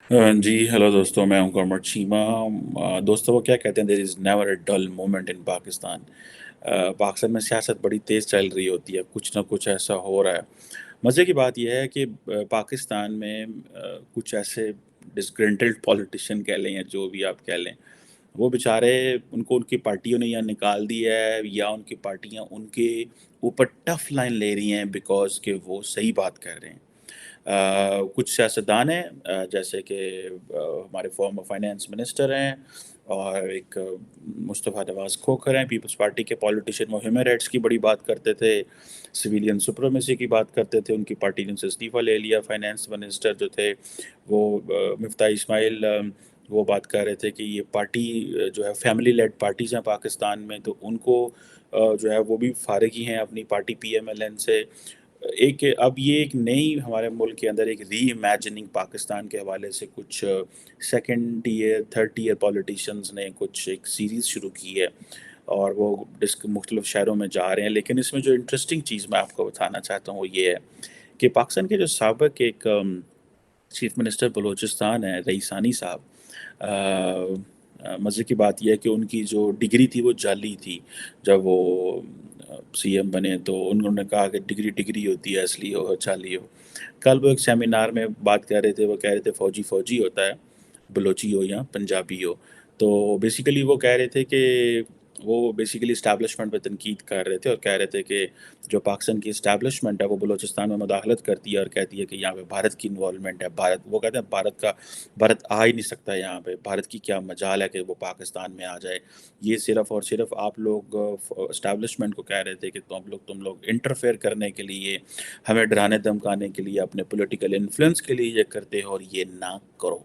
جی hello دوستوں، میں ہوں کامرڈ چیمہ۔ دوستوں وہ کیا کہتے ہیں، there is never a dull moment in Pakistan. Pakistan میں سیاست بڑی تیز چل رہی ہوتی ہے، کچھ نہ کچھ ایسا ہو رہا ہے۔ مزے کی بات یہ ہے کہ پاکستان میں کچھ ایسے ڈسگرنٹڈ پولیٹیشین کہہ لیں یا جو بھی آپ کہہ لیں، وہ بیچارے ان کو ان کی پارٹیوں نے یا نکال دی ہے یا ان کی پارٹیاں ان کے اوپر ٹف لائن لے رہی ہیں بیکاز کہ وہ صحیح بات کر رہے ہیں۔ کچھ سیاستدان ہیں، جیسے کہ ہمارے فارمر فائنانس منسٹر ہیں، اور ایک مصطفیٰ نواز کھوکھر ہیں پیپلز پارٹی کے پولیٹیشین۔ وہ ہیومن رائٹس کی بڑی بات کرتے تھے، سویلین سپریمیسی کی بات کرتے تھے، ان کی پارٹی نے ان سے استعفیٰ لے لیا۔ فائنانس منسٹر جو تھے وہ مفتاح اسماعیل، وہ بات کر رہے تھے کہ یہ پارٹی جو ہے فیملی لیڈ پارٹیز ہیں پاکستان میں، تو ان کو جو ہے وہ بھی فارغ ہی ہیں اپنی party P M L N سے۔ اب یہ ایک نئی ہمارے ملک کے اندر ایک ری امیجننگ پاکستان کے حوالے سے کچھ second year third year politicians نے کچھ ایک سیریز شروع کی ہے، اور وہ مختلف شہروں میں جا رہے ہیں۔ لیکن اس میں جو انٹرسٹنگ چیز میں آپ کو بتانا چاہتا ہوں وہ یہ ہے کہ پاکستان کے جو سابق ایک چیف منسٹر بلوچستان ہے رئیسانی صاحب، مزے کی بات یہ ہے کہ ان کی جو ڈگری تھی وہ جعلی تھی۔ جب وہ سی ایم بنے تو انہوں نے کہا کہ ڈگری ہوتی ہے، اصلی ہو جعلی ہو۔ کل وہ ایک سیمینار میں بات کر رہے تھے، وہ کہہ رہے تھے فوجی فوجی ہوتا ہے، بلوچی ہو یا پنجابی ہو۔ تو بیسیکلی وہ کہہ رہے تھے کہ وہ بیسیکلی اسٹیبلشمنٹ پہ تنقید کر رہے تھے، اور کہہ رہے تھے کہ جو پاکستان کی اسٹیبلشمنٹ ہے وہ بلوچستان میں مداخلت کرتی ہے اور کہتی ہے کہ یہاں پہ بھارت کی انوالومنٹ ہے۔ وہ کہتے ہیں بھارت آ ہی نہیں سکتا یہاں پہ، بھارت کی کیا مجال ہے کہ وہ پاکستان میں آ جائے۔ یہ صرف اور صرف آپ لوگ اسٹیبلشمنٹ کو کہہ رہے تھے کہ تم لوگ انٹرفیئر کرنے کے لیے، ہمیں ڈرانے دھمکانے کے لیے، اپنے پولیٹیکل انفلوئنس کے لیے یہ کرتے ہو، اور یہ نہ کرو۔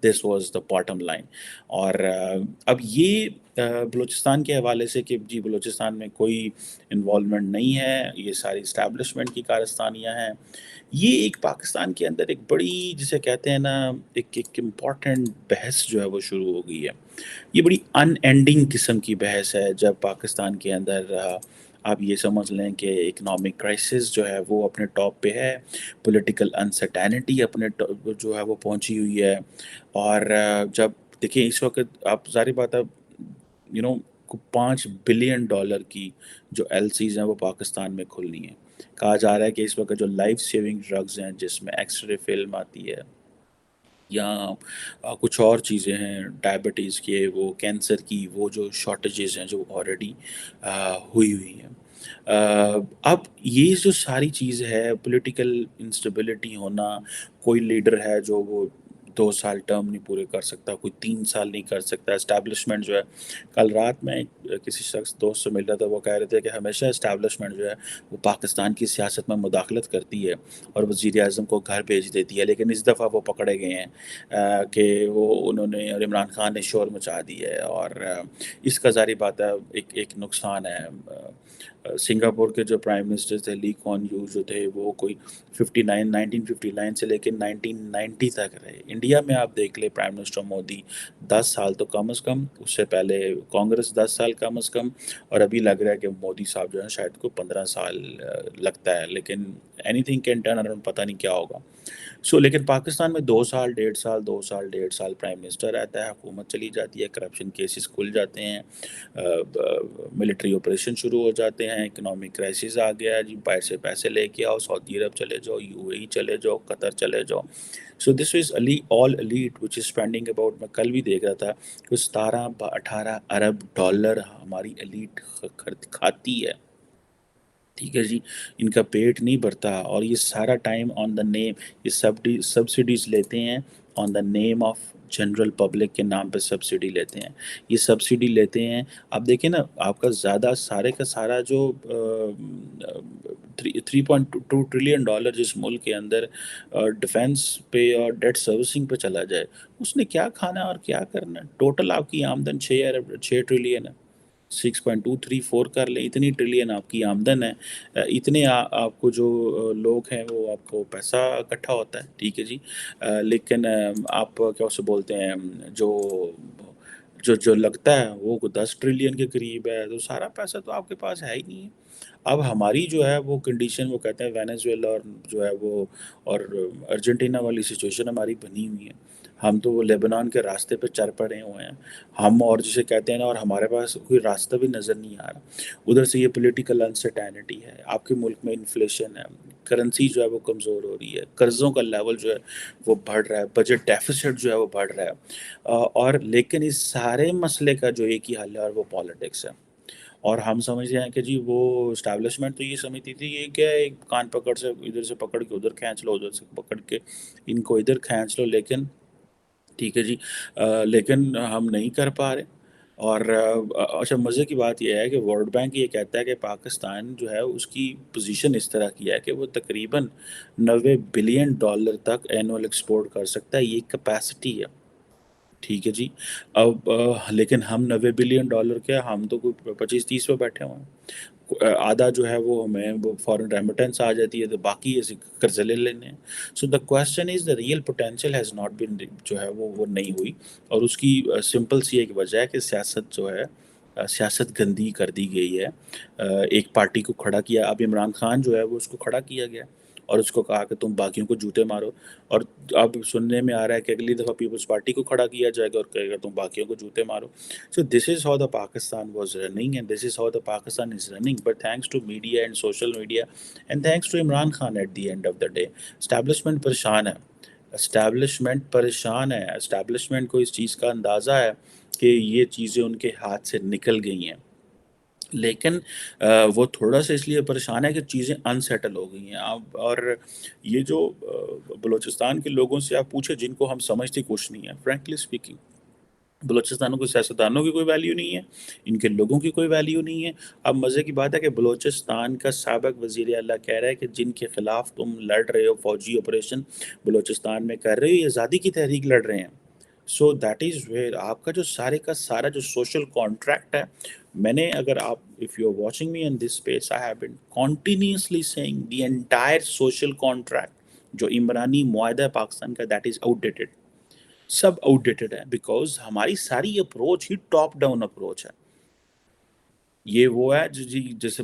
This was the bottom line. اور اب یہ بلوچستان کے حوالے سے کہ جی بلوچستان میں کوئی انوالومنٹ نہیں ہے، یہ ساری اسٹیبلشمنٹ کی کارستانیاں ہیں، یہ ایک پاکستان کے اندر ایک بڑی، جسے کہتے ہیں نا، ایک امپورٹنٹ بحث جو ہے وہ شروع ہو گئی ہے۔ یہ بڑی ان اینڈنگ قسم کی بحث ہے، جب پاکستان کے اندر آپ یہ سمجھ لیں کہ اکنامک کرائسس جو ہے وہ اپنے ٹاپ پہ ہے، پولیٹیکل انسرٹینٹی اپنے جو ہے وہ پہنچی ہوئی ہے۔ اور جب دیکھیں اس وقت آپ ظاہر بات ہے، 5 بلین ڈالر کی جو ایل سیز ہیں وہ پاکستان میں کھلنی ہیں۔ کہا جا رہا ہے کہ اس وقت جو لائف سیونگ ڈرگز ہیں، جس میں ایکس رے فلم آتی ہے یا کچھ اور چیزیں ہیں ڈائبٹیز کے، وہ کینسر کی وہ جو شارٹیجز ہیں جو آلریڈی ہوئی ہیں۔ اب یہ جو ساری چیز ہے، پولیٹیکل انسٹیبلٹی ہونا، کوئی لیڈر ہے جو وہ 2 سال ٹرم نہیں پورے کر سکتا، کوئی 3 سال نہیں کر سکتا، اسٹیبلشمنٹ جو ہے، کل رات میں کسی شخص دوست سے مل رہا تھا، وہ کہہ رہے تھے کہ ہمیشہ اسٹیبلشمنٹ جو ہے وہ پاکستان کی سیاست میں مداخلت کرتی ہے اور وزیر اعظم کو گھر بھیج دیتی ہے، لیکن اس دفعہ وہ پکڑے گئے ہیں کہ انہوں نے، اور عمران خان نے شور مچا دی ہے، اور اس کا ظاہری بات ہے ایک نقصان ہے۔ سنگاپور کے جو پرائم منسٹر تھے لی کوان یو جو تھے، وہ کوئی 1959 سے لے کے 1990 تک رہے۔ انڈیا میں آپ دیکھ لیں پرائم منسٹر مودی 10 سال تو کم از کم، اس سے پہلے کانگریس 10 سال کم از کم، اور ابھی لگ رہا ہے کہ مودی صاحب جو ہے شاید کو 15 سال لگتا ہے، لیکن any thing can turn around, پتہ نہیں کیا ہوگا۔ لیکن پاکستان میں 2 سال 1.5 سال 2 سال 1.5 سال پرائم منسٹر رہتا ہے، حکومت چلی جاتی ہے، کرپشن کیسز کھل جاتے ہیں، ملٹری آپریشن شروع ہو جاتے ہیں، اکنامک کرائسس آ گیا ہے، جی باہر سے پیسے لے کے آؤ، سعودی عرب چلے جاؤ، یو اے ای چلے جاؤ، قطر چلے جاؤ۔ So this is all elite which is spending about, میں کل بھی دیکھ رہا تھا کہ 17-18 ارب ڈالر ہماری ایلیٹ کھاتی ہے، ٹھیک ہے جی، ان کا پیٹ نہیں بھرتا، اور یہ سارا ٹائم آن دا نیم، یہ سبسڈیز لیتے ہیں آن دا نیم آف جنرل پبلک کے نام پہ سبسڈی لیتے ہیں، یہ سبسڈی لیتے ہیں۔ اب دیکھیں نا، آپ کا زیادہ سارے کا سارا جو 3.2 ٹریلین ڈالر جس ملک کے اندر ڈیفنس پہ اور ڈیٹ سروسنگ پہ چلا جائے، اس نے کیا کھانا ہے اور کیا کرنا ہے؟ ٹوٹل آپ کی آمدن 6 ٹریلین ہے، 6.234 کر لیں، اتنی ٹریلین آپ کی آمدن ہے۔ اتنے آپ کو جو لوگ ہیں وہ آپ کو پیسہ اکٹھا ہوتا ہے، ٹھیک ہے جی۔ لیکن آپ کیا اسے بولتے ہیں، جو جو جو لگتا ہے وہ 10 ٹریلین کے قریب ہے، تو سارا پیسہ تو آپ کے پاس ہے ہی نہیں ہے۔ اب ہماری جو ہے وہ کنڈیشن، وہ کہتے ہیں وینیزویلا اور جو ہے وہ اور ارجنٹینا والی سچویشن ہماری بنی ہوئی ہے. ہم تو وہ لیبنان کے راستے پہ چل پڑے ہوئے ہیں ہم، اور جسے کہتے ہیں نا، اور ہمارے پاس کوئی راستہ بھی نظر نہیں آ رہا. ادھر سے یہ پولیٹیکل انسرٹینٹی ہے، آپ کے ملک میں انفلیشن ہے، کرنسی جو ہے وہ کمزور ہو رہی ہے، قرضوں کا لیول جو ہے وہ بڑھ رہا ہے، بجٹ ڈیفیسٹ جو ہے وہ بڑھ رہا ہے. اور لیکن اس سارے مسئلے کا جو ایک ہی حل ہے اور وہ پالیٹکس ہے. اور ہم سمجھتے ہیں کہ جی وہ اسٹیبلشمنٹ تو یہ سمجھتی تھی یہ کیا ہے، ایک کان پکڑ سے ادھر سے پکڑ کے ادھر کھینچ لو، ادھر سے پکڑ کے ان کو ادھر کھینچ لو. لیکن ٹھیک ہے جی، لیکن ہم نہیں کر پا رہے. اور اچھا مزے کی بات یہ ہے کہ ورلڈ بینک یہ کہتا ہے کہ پاکستان جو ہے اس کی پوزیشن اس طرح کی ہے کہ وہ تقریباً $90 بلین تک اینول ایکسپورٹ کر سکتا ہے، یہ کیپیسٹی ہے. ٹھیک ہے جی. اب لیکن ہم $90 بلین کیا، ہم تو کوئی 25-30 پہ بیٹھے ہوئے ہیں. آدھا جو ہے وہ ہمیں وہ فورن ریمیٹنس آ جاتی ہے، تو باقی ایسے قرضے لے لینے ہیں. So the question is the real potential has not been, جو ہے وہ نہیں ہوئی. اور اس کی سمپل سی ایک وجہ ہے کہ سیاست جو ہے سیاست گندی کر دی گئی ہے. ایک پارٹی کو کھڑا کیا، اب عمران خان جو ہے وہ اس کو کھڑا کیا گیا اور اس کو کہا کہ تم باقیوں کو جوتے مارو. اور اب سننے میں آ رہا ہے کہ اگلی دفعہ پیپلز پارٹی کو کھڑا کیا جائے گا اور کہے گا تم باقیوں کو جوتے مارو. So this is how the Pakistan was running, and this is how the Pakistan is running. But thanks to media and social media, and thanks to Imran Khan at the end of the day, establishment پریشان ہے. Establishment پریشان ہے. Establishment کو اس چیز کا اندازہ ہے کہ یہ چیزیں ان کے ہاتھ سے نکل گئی ہیں. لیکن وہ تھوڑا سا اس لیے پریشان ہے کہ چیزیں انسیٹل ہو گئی ہیں. اب اور یہ جو بلوچستان کے لوگوں سے آپ پوچھیں جن کو ہم سمجھتے کچھ نہیں ہے، فرینکلی اسپیکنگ، بلوچستانوں کو سیاستدانوں کی کوئی ویلیو نہیں ہے، ان کے لوگوں کی کوئی ویلیو نہیں ہے. اب مزے کی بات ہے کہ بلوچستان کا سابق وزیر اعلیٰ کہہ رہا ہے کہ جن کے خلاف تم لڑ رہے ہو، فوجی آپریشن بلوچستان میں کر رہے ہو، یہ آزادی کی تحریک لڑ رہے ہیں. سو دیٹ از ویئر آپ کا جو سارے کا سارا جو سوشل کانٹریکٹ ہے. میں نے اگر آپ if you are watching me in this space, I have been continuously seeing the entire social contract جو عمرانی معاہدہ ہے پاکستان کا، دیٹ از آؤٹ ڈیٹڈ. سب آؤٹ ڈیٹڈ ہے، بیکاز ہماری ساری اپروچ ہی ٹاپ ڈاؤن اپروچ ہے. یہ وہ ہے جی جیسے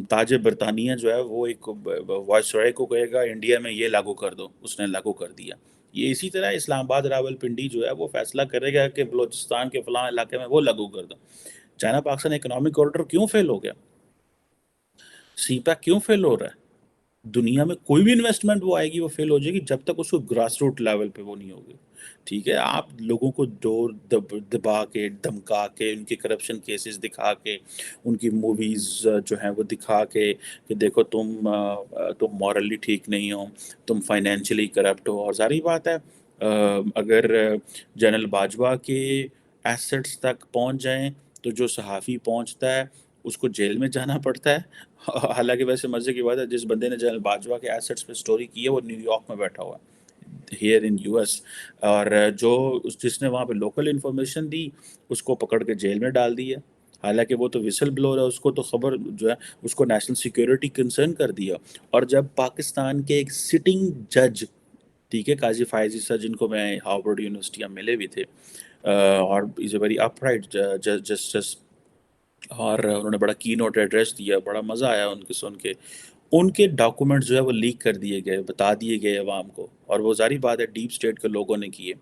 تاج برطانیہ جو ہے وہ ایک وائس رائے کو کہے گا انڈیا میں یہ لاگو کر دو، اس نے لاگو کر دیا. یہ اسی طرح اسلام آباد راول پنڈی جو ہے وہ فیصلہ کرے گا کہ بلوچستان کے فلاں علاقے میں وہ لاگو کر دو. چائنا پاکستان اکنامک کوریڈور کیوں فیل ہو گیا؟ سی پیک کیوں فیل ہو رہا ہے؟ دنیا میں کوئی بھی انویسٹمنٹ وہ آئے گی وہ فیل ہو جائے گی جب تک اس کو گراس روٹ لیول پہ وہ نہیں ہوگی. ٹھیک ہے، آپ لوگوں کو دور دبا کے دھمکا کے ان کے کرپشن کیسز دکھا کے ان کی موویز جو ہیں وہ دکھا کے کہ دیکھو تم مورلی ٹھیک نہیں ہو، تم فائنینشلی کرپٹ ہو. اور ظاہری بات ہے اگر جنرل باجوہ کے ایسٹس تک پہنچ جائیں تو جو صحافی پہنچتا ہے اس کو جیل میں جانا پڑتا ہے. حالانکہ ویسے مزے کی بات ہے جس بندے نے جنرل باجوہ کے ایسٹس پہ سٹوری کی ہے وہ نیو یارک میں بیٹھا ہوا ہے، ہیئر ان یو ایس. اور جو جس نے وہاں پہ لوکل انفارمیشن دی اس کو پکڑ کے جیل میں ڈال دیا. حالانکہ وہ تو وسل بلور ہے، اس کو تو خبر جو ہے اس کو نیشنل سیکیورٹی کنسرن کر دیا. اور جب پاکستان کے ایک سٹنگ جج، ٹھیک ہے، قاضی فائز عیسیٰ جن کو میں ہارورڈ یونیورسٹی میں ملے بھی تھے، اور is a very upright justice, اور انہوں نے بڑا کی نوٹ ایڈریس دیا، بڑا مزہ آیا ان کے سن کے. ان کے ڈاکومنٹس جو ہے وہ لیک کر دیے گئے، بتا دیے گئے عوام کو، اور وہ ظاہری بات ہے ڈیپ اسٹیٹ کے لوگوں نے کیے.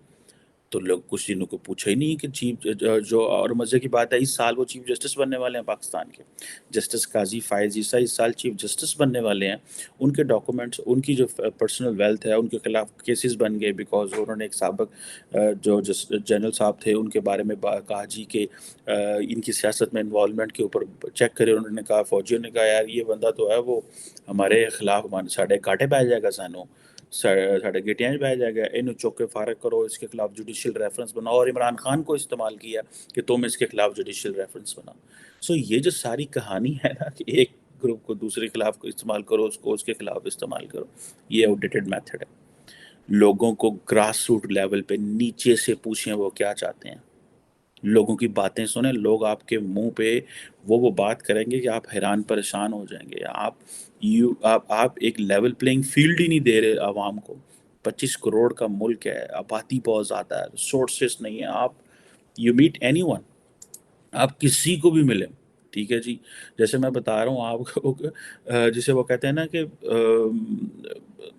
تو لوگ کچھ دنوں کو پوچھا ہی نہیں کہ چیف جو، اور مزے کی بات ہے اس سال وہ چیف جسٹس بننے والے ہیں پاکستان کے، جسٹس قاضی فائز عیسیٰ اس سال چیف جسٹس بننے والے ہیں. ان کے ڈاکومنٹس، ان کی جو پرسنل ویلتھ ہے، ان کے خلاف کیسز بن گئے بیکاز انہوں نے ایک سابق جو جنرل صاحب تھے ان کے بارے میں کہا جی کہ ان کی سیاست میں انوالومنٹ کے اوپر چیک کرے. انہوں نے کہا، فوجیوں نے کہا یار یہ بندہ تو ہے وہ ہمارے خلاف ساڑھے کاٹے پہ جائے گا، سانوں ساڑھے گٹیاں پہ جائے گا، انہوں چوک کے فارغ کرو، اس کے خلاف جوڈیشل ریفرنس بناؤ. اور عمران خان کو استعمال کیا کہ تم اس کے خلاف جوڈیشل ریفرنس بناؤ. سو یہ جو ساری کہانی ہے نا کہ ایک گروپ کو دوسرے خلاف کو استعمال کرو، اس کو اس کے خلاف استعمال کرو، یہ آؤٹ ڈیٹڈ میتھڈ ہے. لوگوں کو گراس روٹ لیول پہ نیچے سے پوچھیں وہ کیا چاہتے ہیں، لوگوں کی باتیں سنیں. لوگ آپ کے منہ پہ وہ بات کریں گے کہ آپ حیران پریشان ہو جائیں گے. آپ ایک لیول پلینگ فیلڈ ہی نہیں دے رہے عوام کو. 25 کروڑ کا ملک ہے، آبادی بہت زیادہ ہے، سورسز نہیں ہے. آپ یو میٹ اینی ون، آپ کسی کو بھی ملیں، ٹھیک ہے جی، جیسے میں بتا رہا ہوں آپ کو جسے وہ کہتے ہیں نا کہ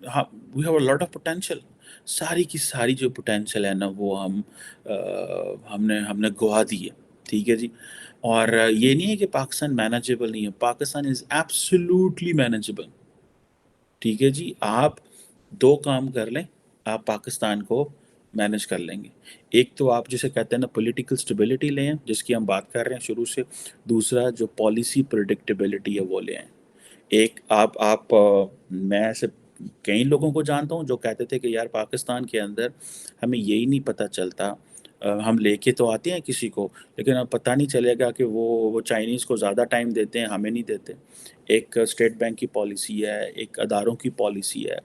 ہاں we have a lot of potential, ساری کی ساری جو پوٹینشیل ہے نا وہ ہم نے گوا دی ہے، ٹھیک ہے جی۔ اور یہ نہیں ہے کہ پاکستان مینیجیبل نہیں ہے، پاکستان از ایبسلیوٹلی مینیجیبل، ٹھیک ہے جی۔ آپ دو کام کر لیں، آپ پاکستان کو مینیج کر لیں گے۔ ایک تو آپ جسے کہتے ہیں نا پولیٹیکل اسٹیبلٹی لیں جس کی ہم بات کر رہے ہیں شروع سے، دوسرا جو پالیسی پریڈکٹیبلٹی ہے وہ لیں۔ ایک میں ایسے کئی لوگوں کو جانتا ہوں جو کہتے تھے کہ یار پاکستان کے اندر ہمیں یہی نہیں پتہ چلتا، ہم لے کے تو آتے ہیں کسی کو لیکن اب پتہ نہیں چلے گا کہ وہ چائنیز کو زیادہ ٹائم دیتے ہیں، ہمیں نہیں دیتے۔ ایک اسٹیٹ بینک کی پالیسی ہے، ایک اداروں کی پالیسی ہے،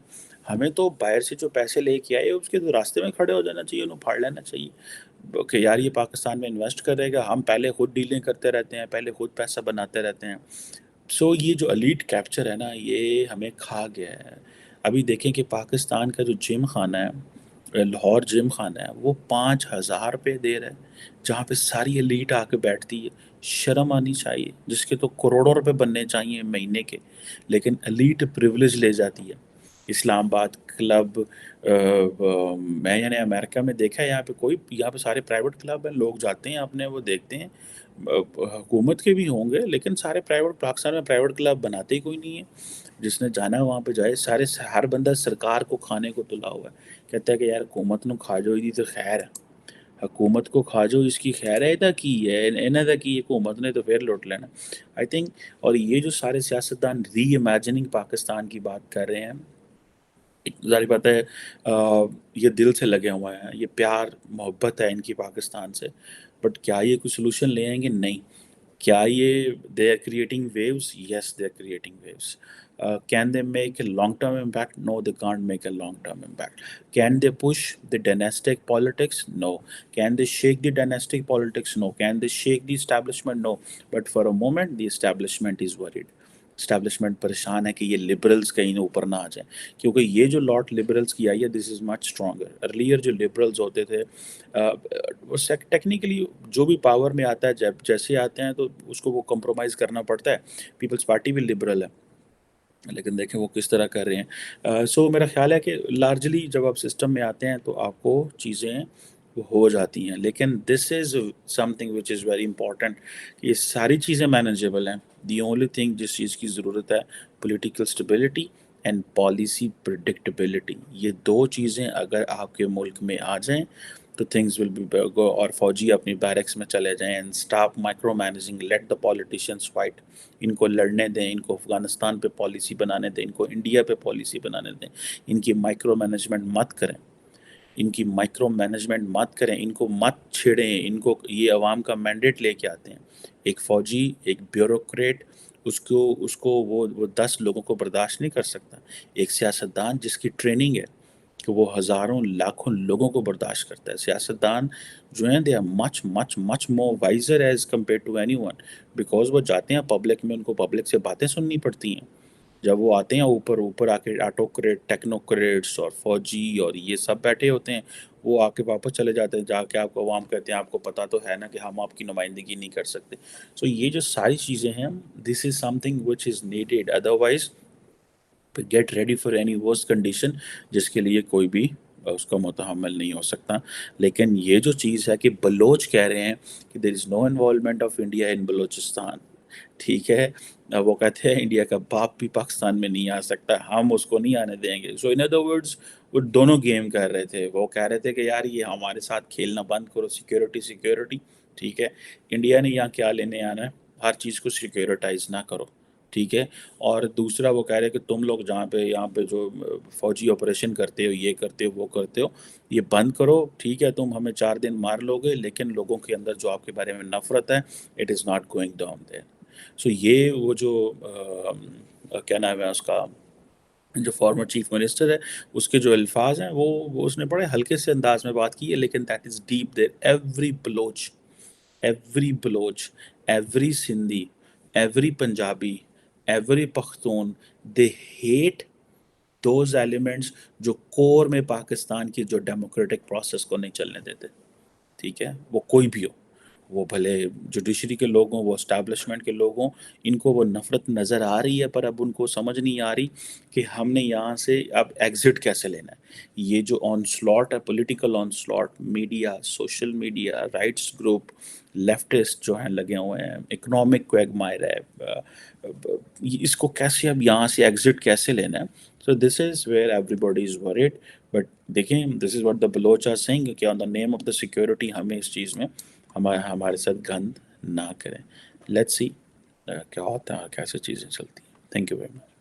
ہمیں تو باہر سے جو پیسے لے کے آئے اس کے تو راستے میں کھڑے ہو جانا چاہیے، انہوں پھاڑ لینا چاہیے کہ یار یہ پاکستان میں انویسٹ کرے گا، ہم پہلے خود ڈیلنگ کرتے رہتے ہیں، پہلے خود پیسہ بناتے رہتے ہیں۔ سو یہ جو ایلیٹ کیپچر ہے نا یہ ہمیں کھا گیا ہے۔ ابھی دیکھیں کہ پاکستان کا جو جم خانہ ہے، لاہور جم خانہ ہے، وہ 5,000 روپے دے رہا ہے، جہاں پہ ساری ایلیٹ آ کے بیٹھتی ہے۔ شرم آنی چاہیے، جس کے تو کروڑوں روپے بننے چاہیے مہینے کے، لیکن ایلیٹ پریولیج لے جاتی ہے۔ اسلام آباد کلب، میں یعنی امریکہ میں دیکھا ہے یہاں پہ سارے پرائیویٹ کلب ہیں، لوگ جاتے ہیں اپنے وہ دیکھتے ہیں، حکومت کے بھی ہوں گے لیکن سارے پاکستان میں پرائیویٹ کلب بناتے ہی کوئی نہیں ہے۔ جس نے جانا ہے وہاں پہ جائے، ہر بندہ سرکار کو کھانے کو تلا ہوا ہے، کہتا ہے کہ یار حکومت نو کھا جو دی تو خیر ہے، حکومت کو کھا جو اس کی خیر ہے، ادا کی ہے انہوں دا کی حکومت نے تو پھر لوٹ لینا آئی تھنک۔ اور یہ جو سارے سیاستدان ری امیجننگ پاکستان کی بات کر رہے ہیں، ظاہر بات ہے یہ دل سے لگے ہوئے ہیں، یہ پیار محبت ہے ان کی پاکستان سے، بٹ کیا یہ کوئی سلوشن لے آئیں گے؟ نہیں۔ کیا یہ they are creating views? Yes they are creating views. Can they make a long term impact? No they can't make a long term impact. Can they push the dynastic politics? No. Can they shake the dynastic politics? No. Can they shake the establishment? No. But for a moment the establishment is worried, establishment پریشان ہے کہ یہ liberals کہیں اوپر نہ آ جائیں، کیونکہ یہ جو لاٹ لبرلز کی آئی ہے دس از مچ اسٹرانگر۔ ارلیئر جو لبرلز ہوتے تھے ٹیکنیکلی جو بھی پاور میں آتا ہے جب جیسے آتے ہیں تو اس کو وہ کمپرومائز کرنا پڑتا ہے۔ پیپلز پارٹی بھی لبرل ہے لیکن دیکھیں وہ کس طرح کر رہے ہیں۔ سو میرا خیال ہے کہ لارجلی جب آپ سسٹم میں آتے ہیں تو آپ کو چیزیں وہ ہو جاتی ہیں، لیکن this is something which is very important کہ یہ ساری چیزیں مینیجیبل ہیں۔ دی اونلی تھنگ جس چیز کی ضرورت ہے پولیٹیکل اسٹیبلٹی اینڈ پالیسی پریڈکٹیبلٹی، یہ دو چیزیں اگر آپ کے ملک میں آ جائیں تو تھنگز ول بی گو۔ اور فوجی اپنی بیرکس میں چلے جائیں and stop micromanaging, let the politicians fight, ان کو لڑنے دیں، ان کو افغانستان پہ پالیسی بنانے دیں، ان کو انڈیا پہ پالیسی بنانے دیں، ان کی مائکرو مینجمنٹ مت کریں، ان کی مائکرو مینجمنٹ مت کریں، ان کو مت چھیڑیں، ان کو یہ عوام کا مینڈیٹ لے کے آتے ہیں۔ ایک فوجی، ایک بیوروکریٹ، اس کو وہ 10 لوگوں کو برداشت نہیں کر سکتا۔ ایک سیاستدان جس کی ٹریننگ ہے کہ وہ ہزاروں لاکھوں لوگوں کو برداشت کرتا ہے۔ سیاستدان جو ہیں they are much much much more wiser as compare to anyone, because وہ جاتے ہیں پبلک میں، ان کو پبلک سے باتیں سننی پڑتی ہیں۔ جب وہ آتے ہیں اوپر آ کے آٹوکریٹ، ٹیکنوکریٹس اور فوجی اور یہ سب بیٹھے ہوتے ہیں، وہ آ کے واپس چلے جاتے ہیں، جا کے آپ کو عوام کہتے ہیں آپ کو پتہ تو ہے نا کہ ہم آپ کی نمائندگی نہیں کر سکتے۔ سو یہ جو ساری چیزیں ہیں this is something which is needed, otherwise get ready for any worse condition جس کے لیے کوئی بھی اس کا متحمل نہیں ہو سکتا۔ لیکن یہ جو چیز ہے کہ بلوچ کہہ رہے ہیں کہ دیر از نو انوالومنٹ آف انڈیا ان بلوچستان، ٹھیک ہے، وہ کہتے ہیں انڈیا کا باپ بھی پاکستان میں نہیں آ سکتا، ہم اس کو نہیں آنے دیں گے۔ سو ان ادر ورڈز وہ دونوں گیم کر رہے تھے، وہ کہہ رہے تھے کہ یار یہ ہمارے ساتھ کھیلنا بند کرو، سیکیورٹی، ٹھیک ہے، انڈیا نے یہاں کیا لینے آنا ہے، ہر چیز کو سیکیورٹائز نہ کرو، ٹھیک ہے۔ اور دوسرا وہ کہہ رہے کہ تم لوگ یہاں پہ جو فوجی آپریشن کرتے ہو، یہ کرتے ہو، وہ کرتے ہو، یہ بند کرو، ٹھیک ہے، تم ہمیں 4 دن مار لو گے لیکن لوگوں کے اندر جو آپ کے بارے میں نفرت ہے it is not going down there. So یہ وہ جو کیا نام ہے اس کا، جو فارمر چیف منسٹر ہے، اس کے جو الفاظ ہیں وہ اس نے بڑے ہلکے سے انداز میں بات کی ہے، لیکن that is deep there. Every Baloch, every Sindhi, every Punjabi, every Pakhtun, they hate those elements جو کور میں پاکستان کی جو ڈیموکریٹک پروسیس کو نہیں چلنے دیتے، ٹھیک ہے، وہ کوئی بھی ہو، وہ بھلے جوڈیشری کے لوگ ہوں، وہ اسٹیبلشمنٹ کے لوگ ہوں، ان کو وہ نفرت نظر آ رہی ہے، پر اب ان کو سمجھ نہیں آ رہی کہ ہم نے یہاں سے اب ایگزٹ کیسے لینا ہے۔ یہ جو آن سلاٹ ہے، political onslaught, media, social media, rights group, leftist جو ہیں لگے ہوئے ہیں، اکنامک کویگمائر ہے، اس کو کیسے اب یہاں سے ایگزٹ کیسے لینا ہے۔ So this is where everybody is worried, but دیکھیں this is what the Baloch are saying کہ on the name of the security ہمیں اس چیز میں ہمارے ساتھ گند نہ کریں۔ لیٹس سی کیا ہوتا ہے، کیسے چیزیں چلتی ہیں۔ Thank you very much.